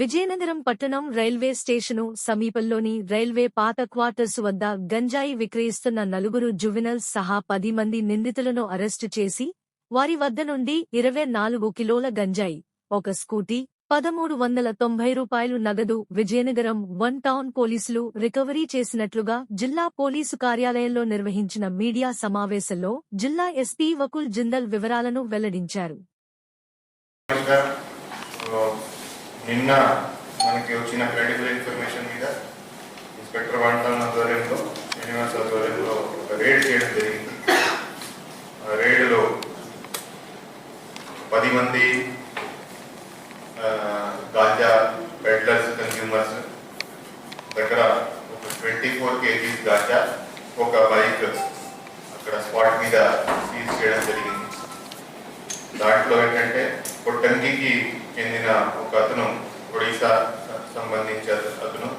విజయనగరం పట్టణం railway station సమీపంలోని railway పాత క్వార్టర్స్ వద్ద గంజాయి విక్రయిస్తున్న నలుగురు జువెనల్స్ సహా 10 మంది నిందితులను అరెస్టు చేసి వారి వద్ద నుండి 24 కిలోల గంజాయి, ఒక స్కూటీ, 1390 రూపాయలు నగదు విజయనగరం 1 టౌన్ పోలీసులు రికవరీ చేసినట్లుగా జిల్లా పోలీసు కార్యాలయంలో నిర్వహించిన మీడియా సమావేశంలో జిల్లా ఎస్పీ వకుల్ జిందల్ వివరాలను వెల్లడించారు. నిన్న మనకి వచ్చిన క్రెడిబుల్ ఇన్ఫర్మేషన్ మీద ఇన్స్పెక్టర్ వాంటన్ ఆధ్వర్యంలో శ్రీనివాస్ ఆధ్వర్యంలో ఒక రేడ్ చేయడం జరిగింది. ఆ రేడ్లో 10 మంది గాంజా పెడ్లర్స్, కన్స్యూమర్స్ దగ్గర ఒక 24 kgs గాంజా, ఒక బైక్ అక్కడ స్పాట్ మీద సీజ్ చేయడం జరిగింది. దాంట్లో ఏంటంటే కొట్టంగికి చెందిన ఒక అతను, ఒడిశా సంబంధించిన అతను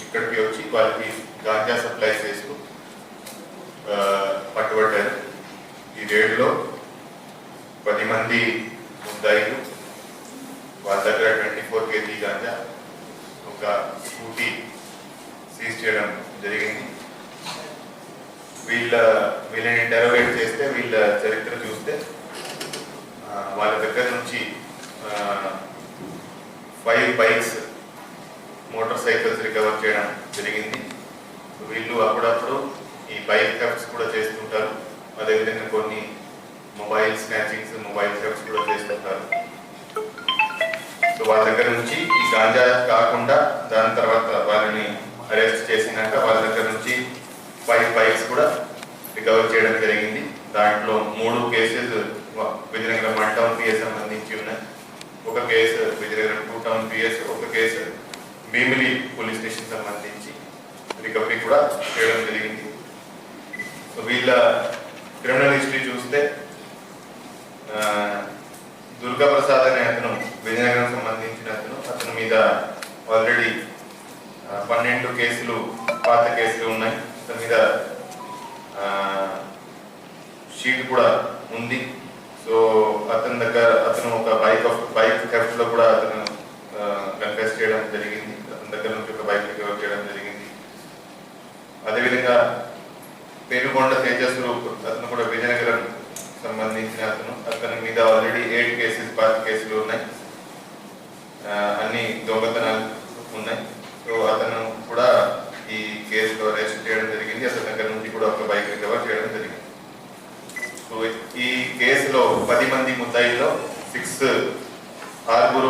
ఇక్కడికి వచ్చి వాళ్ళకి గాంజా సప్లై చేస్తూ పట్టుబడ్డారు. ఈ రేడ్లో 10 మంది ముద్దాయిలు, వాళ్ళ దగ్గర 24 kg గాంజా, ఒక స్కూటీ సీజ్ చేయడం జరిగింది. వీళ్ళని ఇంటరోగేట్ చేస్తే వీళ్ళ చరిత్ర చూస్తే వాళ్ళ దగ్గర నుంచి 5 బైక్స్, మోటార్ సైకిల్స్ రికవర్ చేయడం జరిగింది. వీళ్ళు అప్పుడప్పుడు ఈ బైక్ థెఫ్ట్స్ కూడా చేస్తుంటారు. అదేవిధంగా కొన్ని మొబైల్ స్నాచింగ్స్, మొబైల్ థెఫ్ట్స్ కూడా చేస్తుంటారు. సో వాళ్ళ దగ్గర నుంచి ఈ గాంజా కాకుండా దాని తర్వాత వాళ్ళని అరెస్ట్ చేసినాక వాళ్ళ దగ్గర నుంచి 5 బైక్స్ కూడా రికవర్ చేయడం జరిగింది. దాంట్లో 3 కేసెస్ విజయనగరం 1 టౌన్ పిఎస్ సంబంధించి ఉన్నాయి. ఒక కేసు విజయనగరం 2 టౌన్ పిఎస్, ఒక కేసు భీమిలి పోలీస్ స్టేషన్ సంబంధించి రికవరీ కూడా చేయడం జరిగింది. సో వీళ్ళ క్రిమినల్ హిస్టరీ చూస్తే దుర్గా ప్రసాద్ అనే అతను, విజయనగరం సంబంధించిన అతను మీద ఆల్రెడీ 12 కేసులు, పాత కేసులు ఉన్నాయి. అతని మీద షీట్ కూడా ఉంది. సో అతను ఒక బైక్ థెఫ్ట్ లో కూడా అతను కన్ఫెస్ చేయడం జరిగింది. అతని దగ్గర నుంచి ఒక బైక్ రికవర్ చేయడం జరిగింది. అదేవిధంగా పేరుకొండ తేజస్ రూప్, అతను కూడా విజయనగరం సంబంధించిన అతని మీద ఆల్రెడీ 8 కేసెస్, పాత కేసులు ఉన్నాయి. అన్ని దొంగతనాలు ఉన్నాయి. సో అతను కూడా ఈ కేసులో అరెస్ట్ చేయడం జరిగింది. అతని దగ్గర నుంచి కూడా ఒక బైక్ రికవర్ చేయడం జరిగింది. సో ఈ కేసులో 10 మంది ముద్దాయిల్లో 6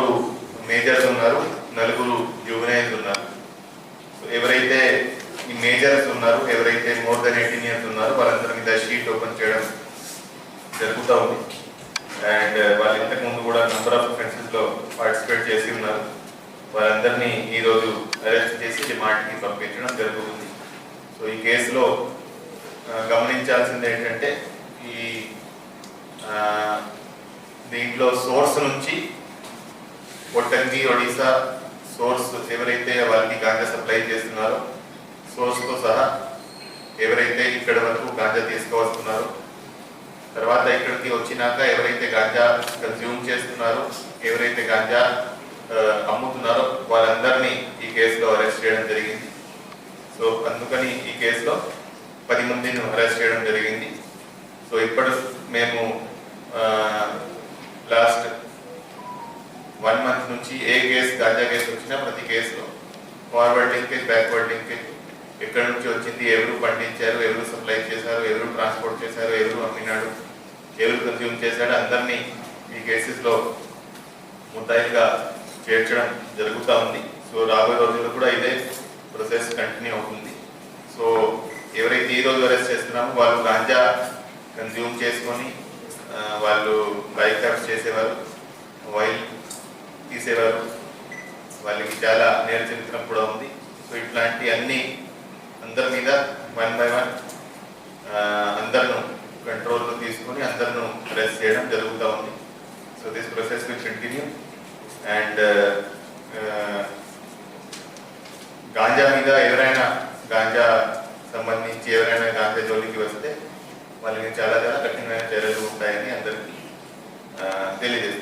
మేజర్స్ ఉన్నారు, 4 జువెనైల్స్ ఉన్నారు. సో ఎవరైతే ఈ మేజర్స్ ఉన్నారు, ఎవరైతే మోర్ దెన్ 18 years ఉన్నారో వాళ్ళందరి మీద షీట్ ఓపెన్ చేయడం జరుగుతూ ఉంది. అండ్ వాళ్ళు ఇంతకుముందు కూడా నెంబర్ ఆఫ్ అఫెన్సెస్ లో పార్టిసిపేట్ చేసి ఉన్నారు. వాళ్ళందరినీ ఈరోజు అరెస్ట్ చేసి రిమాండ్కి పంపించడం జరుగుతుంది. సో ఈ కేసులో గమనించాల్సింది ఏంటంటే దీంట్లో సోర్స్ నుంచి కొట్టంగి, ఒడిశా సోర్స్ ఎవరైతే వాళ్ళకి గాంజా సప్లై చేస్తున్నారో సోర్స్తో సహా ఎవరైతే ఇక్కడ వరకు గాంజా తీసుకువస్తున్నారో, తర్వాత ఇక్కడికి వచ్చినాక ఎవరైతే గాంజా కన్స్యూమ్ చేస్తున్నారో, ఎవరైతే గాంజా అమ్ముతున్నారో వాళ్ళందరినీ ఈ కేసులో అరెస్ట్ చేయడం జరిగింది. సో అందుకని ఈ కేసులో 10 మందిని అరెస్ట్ చేయడం జరిగింది. సో ఇప్పుడు మేము లాస్ట్ 1 month నుంచి ఏ కేసు, గాంజా కేసు వచ్చినా ప్రతి కేసులో ఫార్వర్డ్ లింకేజ్, బ్యాక్వర్డ్ లింకేజ్, ఎక్కడి నుంచి వచ్చింది, ఎవరు పండించారు, ఎవరు సప్లై చేశారు, ఎవరు ట్రాన్స్పోర్ట్ చేశారు, ఎవరు అమ్మినాడు, ఎవరు కన్స్యూమ్ చేశాడు, అందరినీ ఈ కేసెస్లో ముద్దాయిలుగా చేర్చడం జరుగుతూ ఉంది. సో రాబోయే రోజుల్లో కూడా ఇదే ప్రొసెస్ కంటిన్యూ అవుతుంది. సో ఎవరైతే ఈరోజు అరెస్ట్ చేస్తున్నామో వాళ్ళు గాంజా కన్స్యూమ్ చేసుకొని వాళ్ళు బైక్ థెఫ్ట్ చేసేవారు, మొబైల్ తీసేవారు, వాళ్ళకి చాలా నేర చరిత్ర కూడా ఉంది. సో ఇట్లాంటి అన్ని అందరి మీద 1 by 1 అందరిను కంట్రోల్లో తీసుకొని అందరిను అరెస్ట్ చేయడం జరుగుతూ ఉంది. So this process will continue. And ganja మీద ఎవరైనా గాంజా సంబంధించి ఎవరైనా గాంజా జోలికి వస్తే వాళ్ళకి చాలా కఠినమైన చర్యలు ఉంటాయని అందరికీ తెలియజేస్తారు.